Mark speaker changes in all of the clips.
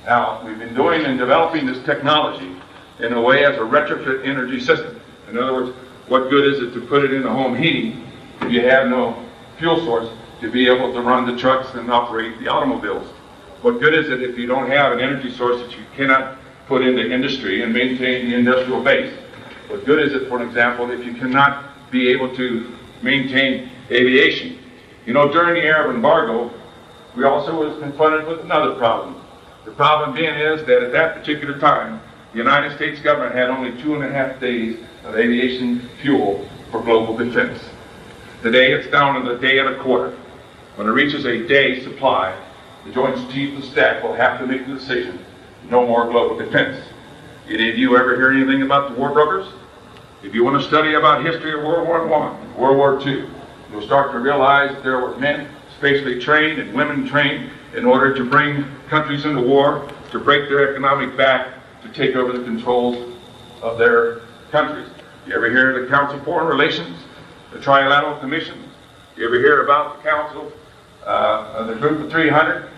Speaker 1: Now, we've been doing and developing this technology in a way as a retrofit energy system. In other words, what good is it to put it in the home heating if you have no fuel source to be able to run the trucks and operate the automobiles? What good is it if you don't have an energy source that you cannot put into industry and maintain the industrial base? What good is it, for an example, if you cannot be able to maintain aviation? You know, during the Arab embargo, we also was confronted with another problem. The problem being is that at that particular time, the United States government had only 2.5 days of aviation fuel for global defense. Today it's down to a day and a quarter. When it reaches a day supply, the Joint Chiefs of Staff will have to make the decision, no more global defense. Any of you ever hear anything about the war brokers? If you want to study about history of World War I, World War II, you'll start to realize there were men spatially trained and women trained in order to bring countries into war, to break their economic back, to take over the controls of their countries. You ever hear of the Council of Foreign Relations, the Trilateral Commission? You ever hear about the Council of the Group of 300?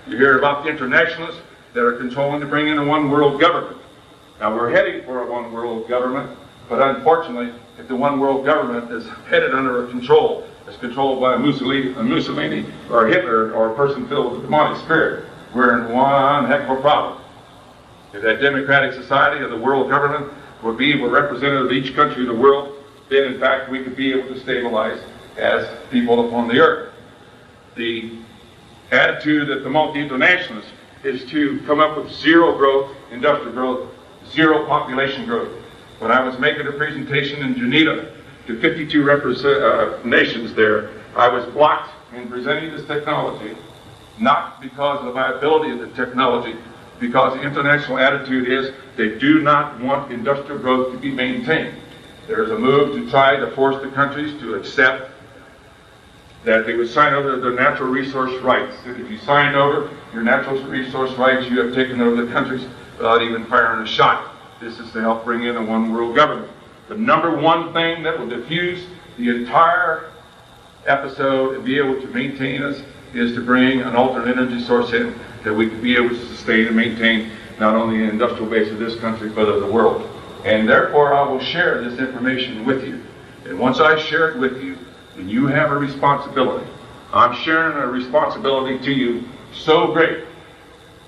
Speaker 1: You hear about the internationalists that are controlling to bring in a one world government. Now we're heading for a one world government, but unfortunately, if the one world government is headed under a control, is controlled by a Mussolini or Hitler or a person filled with the demonic spirit, we're in one heck of a problem. If that democratic society of the world government would be a representative of each country in the world, then in fact we could be able to stabilize as people upon the earth. The attitude that the multi-internationalists is to come up with zero growth, industrial growth, zero population growth. When I was making a presentation in Geneva to 52 nations there, I was blocked in presenting this technology, not because of the viability of the technology, because the international attitude is they do not want industrial growth to be maintained. There's a move to try to force the countries to accept that they would sign over their natural resource rights. That if you signed over your natural resource rights, you have taken over the countries without even firing a shot. This is to help bring in a one world government. The number one thing that will diffuse the entire episode and be able to maintain us is to bring an alternate energy source in that we can be able to sustain and maintain not only the industrial base of this country but of the world. And therefore I will share this information with you. And once I share it with you, then you have a responsibility. I'm sharing a responsibility to you so great.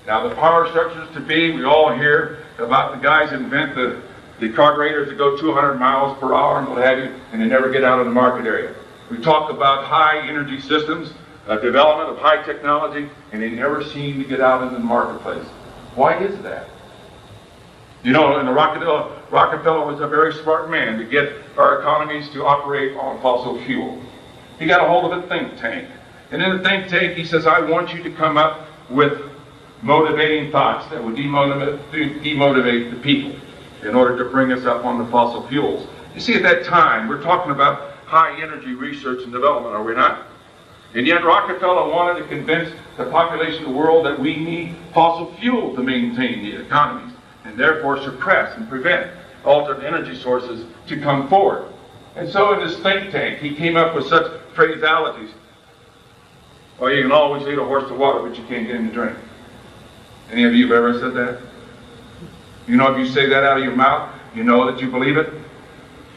Speaker 1: Now the power structures to be, we all hear about the guys that invent the carburetors that go 200 miles per hour and what have you, and they never get out of the market area. We talk about high energy systems, development of high technology, and they never seem to get out into the marketplace. Why is that? You know, and Rockefeller was a very smart man to get our economies to operate on fossil fuel. He got a hold of a think tank. And in the think tank, he says, I want you to come up with motivating thoughts that would demotivate the people in order to bring us up on the fossil fuels. You see, at that time, we're talking about high energy research and development, are we not? And yet Rockefeller wanted to convince the population of the world that we need fossil fuel to maintain the economies, and therefore suppress and prevent alternate energy sources to come forward. And so in this think tank, he came up with such phraseologies. Well, you can always lead a horse to water, but you can't get him to drink. Any of you have ever said that? You know, if you say that out of your mouth, you know that you believe it.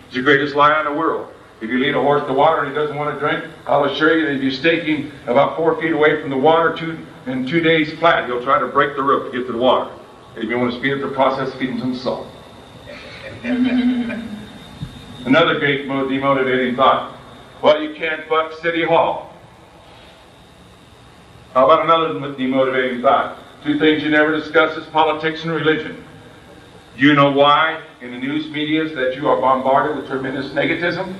Speaker 1: It's the greatest lie in the world. If you lead a horse to water and he doesn't want to drink, I'll assure you that if you stake him about 4 feet away from the water in 2 days flat, he'll try to break the rope to get to the water. If you want to speed up the process, feed him some salt. Another great demotivating thought. Well, you can't buck City Hall. How about another demotivating thought? 2 things you never discuss is politics and religion. Do you know why in the news medias that you are bombarded with tremendous negativism?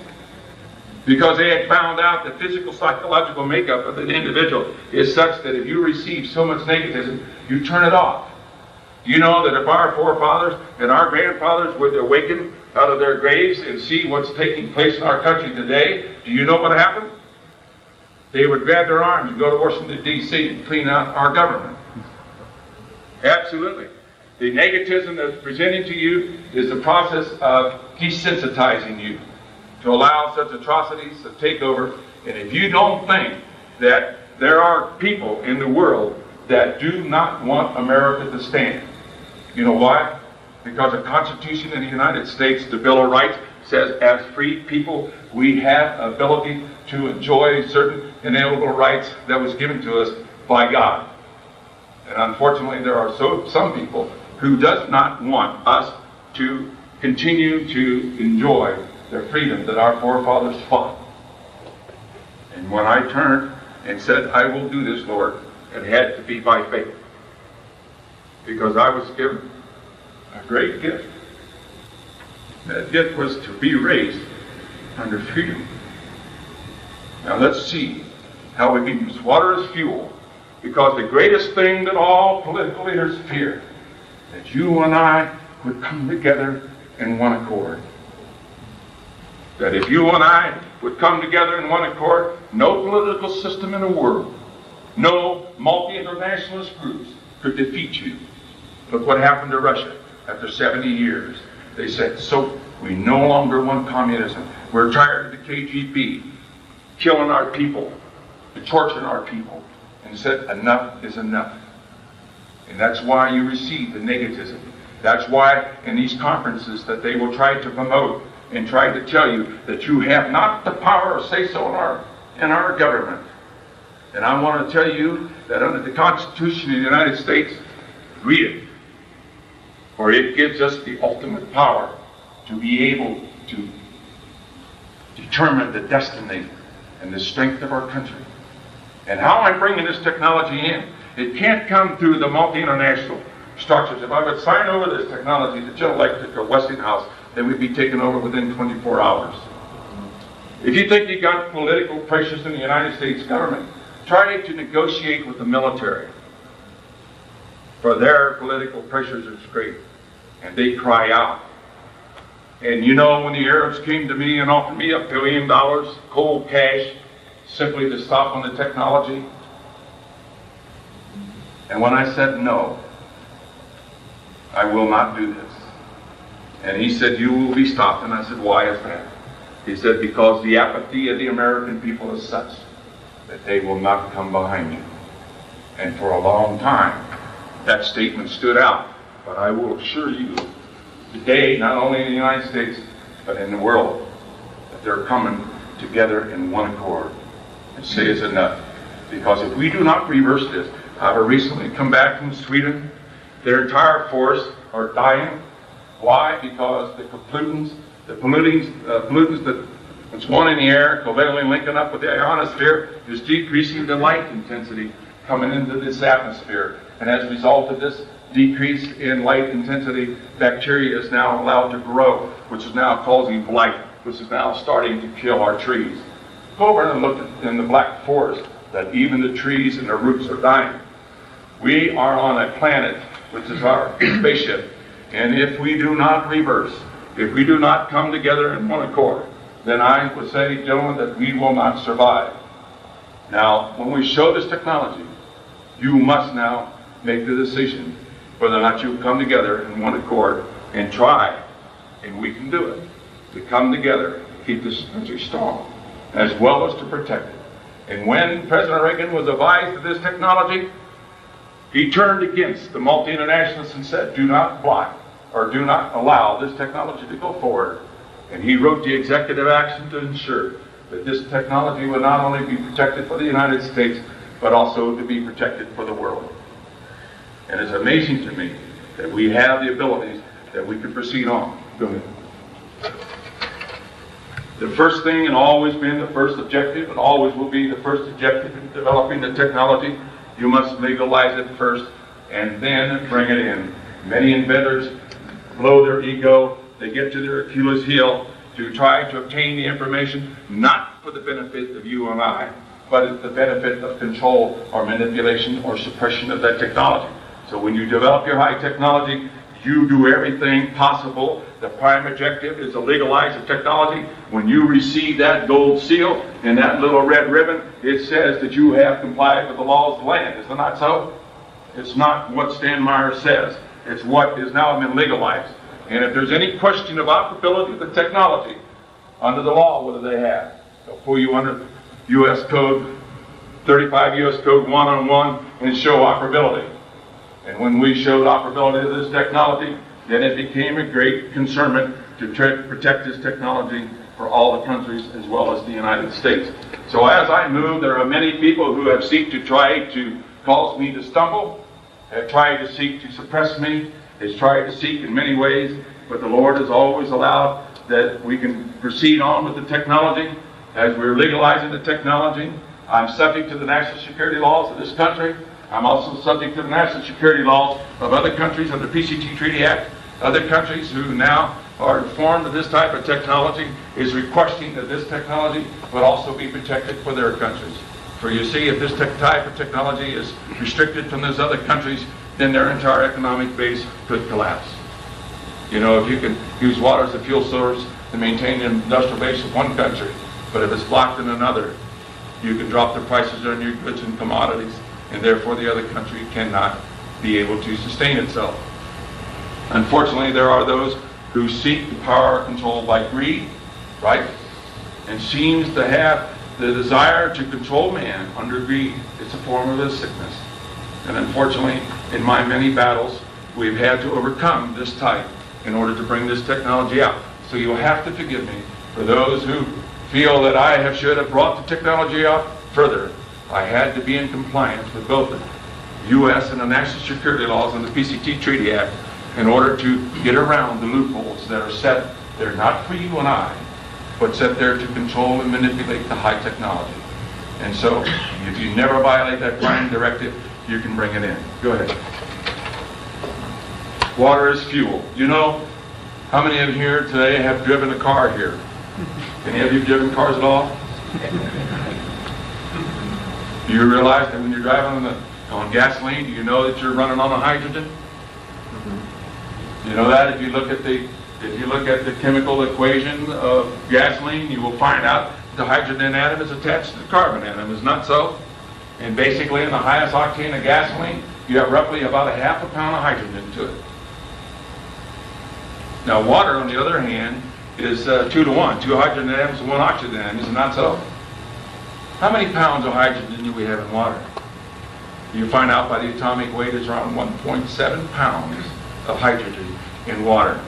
Speaker 1: Because they had found out the physical, psychological makeup of the individual is such that if you receive so much negativism, you turn it off. Do you know that if our forefathers and our grandfathers would awaken out of their graves and see what's taking place in our country today, do you know what happened? They would grab their arms and go to Washington, D.C. and clean out our government. Absolutely. The negativism that's presented to you is the process of desensitizing you to allow such atrocities to take over. And if you don't think that there are people in the world that do not want America to stand. You know why? Because the Constitution in the United States, the Bill of Rights, says as free people we have ability to enjoy certain inalienable rights that was given to us by God. And unfortunately there are some people who does not want us to continue to enjoy the freedom that our forefathers fought. And when I turned and said, I will do this, Lord, it had to be by faith. Because I was given a great gift. That gift was to be raised under freedom. Now let's see how we can use water as fuel. Because the greatest thing that all political leaders fear, that you and I would come together in one accord. That if you and I would come together in one accord, no political system in the world, no multi-internationalist groups could defeat you. Look what happened to Russia after 70 years. They said, so we no longer want communism. We're tired of the KGB killing our people, torturing our people, and said enough is enough. And that's why you receive the negativism. That's why in these conferences that they will try to promote and try to tell you that you have not the power of say-so in our government. And I want to tell you that under the Constitution of the United States, read it. For it gives us the ultimate power to be able to determine the destiny and the strength of our country. And how I'm bringing this technology in, it can't come through the multi-international structures. If I would sign over this technology to General Electric or Westinghouse, then we'd be taken over within 24 hours. If you think you got political pressures in the United States government, try to negotiate with the military. For their political pressures is great. And they cry out. And you know, when the Arabs came to me and offered me $1 billion cold cash simply to stop on the technology, and when I said no, I will not do this. And he said, you will be stopped. And I said, why is that? He said, because the apathy of the American people is such that they will not come behind you. And for a long time, that statement stood out. But I will assure you, today, not only in the United States, but in the world, that they're coming together in one accord and say it's enough. Because if we do not reverse this, I've recently come back from Sweden. Their entire force are dying. Why? Because the pollutants that's one in the air, covalently linking up with the ionosphere, is decreasing the light intensity coming into this atmosphere. And as a result of this decrease in light intensity, bacteria is now allowed to grow, which is now causing blight, which is now starting to kill our trees. Go over and look in the Black Forest, that even the trees and the roots are dying. We are on a planet, which is our spaceship, and if we do not reverse, if we do not come together in one accord, then I would say, gentlemen, that we will not survive. Now, when we show this technology, you must now make the decision whether or not you come together in one accord and try, and we can do it, to come together and keep this country strong, as well as to protect it. And when President Reagan was advised of this technology, he turned against the multi-internationalists and said, do not block or do not allow this technology to go forward. And he wrote the executive action to ensure that this technology would not only be protected for the United States, but also to be protected for the world. And it's amazing to me that we have the abilities that we can proceed on. Go ahead. The first thing, and always been the first objective, and always will be the first objective in developing the technology, you must legalize it first and then bring it in. Many inventors blow their ego, they get to their Achilles heel to try to obtain the information, not for the benefit of you and I, but it's the benefit of control or manipulation or suppression of that technology. So when you develop your high technology, you do everything possible. The prime objective is to legalize the technology. When you receive that gold seal and that little red ribbon, it says that you have complied with the laws of the land. Is it not so? It's not what Stan Meyer says. It's what has now been legalized. And if there's any question of operability of the technology, under the law, what do they have? They'll pull you under U.S. Code 35 U.S. Code 111 and show operability. And when we showed operability of this technology, then it became a great concern to protect this technology for all the countries as well as the United States. So as I move, there are many people who have seek to try to cause me to stumble, have tried to seek to suppress me, has tried to seek in many ways, but the Lord has always allowed that we can proceed on with the technology. As we're legalizing the technology, I'm subject to the national security laws of this country. I'm also subject to the national security laws of other countries under the PCT Treaty Act. Other countries who now are informed of this type of technology is requesting that this technology would also be protected for their countries. For you see, if this type of technology is restricted from those other countries, then their entire economic base could collapse. You know, if you can use water as a fuel source to maintain an industrial base of one country, but if it's blocked in another, you can drop the prices on your goods and commodities, and therefore the other country cannot be able to sustain itself. Unfortunately, there are those who seek the power controlled by greed, right? And seems to have the desire to control man under greed. It's a form of a sickness. And unfortunately, in my many battles, we've had to overcome this type in order to bring this technology out. So you'll have to forgive me for those who feel that I should have brought the technology out further. I had to be in compliance with both the U.S. and the national security laws and the PCT Treaty Act in order to get around the loopholes that are set there not for you and I, but set there to control and manipulate the high technology. And so, if you never violate that prime directive, you can bring it in. Go ahead. Water is fuel. You know, how many of you here today have driven a car here? Any of you driven cars at all? Do you realize that when you're driving on gasoline, do you know that you're running on a hydrogen? You know that if you look at the chemical equation of gasoline, you will find out the hydrogen atom is attached to the carbon atom. Is not so? And basically, in the highest octane of gasoline, you have roughly about a half a pound of hydrogen to it. Now, water, on the other hand, is 2 to 1. 2 hydrogen atoms and 1 oxygen atom. Is it not so? How many pounds of hydrogen do we have in water? You find out by the atomic weight it's around 1.7 pounds of hydrogen in water.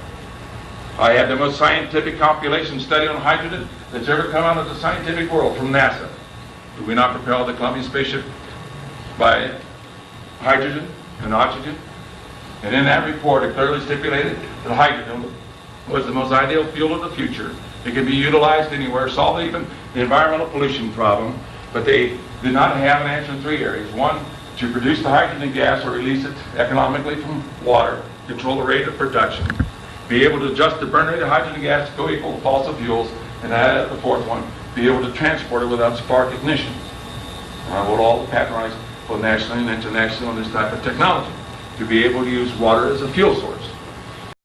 Speaker 1: I had the most scientific calculation study on hydrogen that's ever come out of the scientific world from NASA. Did we not propel the Columbia spaceship by hydrogen and oxygen? And in that report, it clearly stipulated that hydrogen was the most ideal fuel of the future. It can be utilized anywhere, solve even the environmental pollution problem, but they did not have an answer in 3 areas. 1, to produce the hydrogen gas or release it economically from water, control the rate of production, be able to adjust the burn rate of hydrogen gas to co-equal fossil fuels, and add the 4th one, be able to transport it without spark ignition. And I wrote all the patents both nationally and internationally on this type of technology, to be able to use water as a fuel source.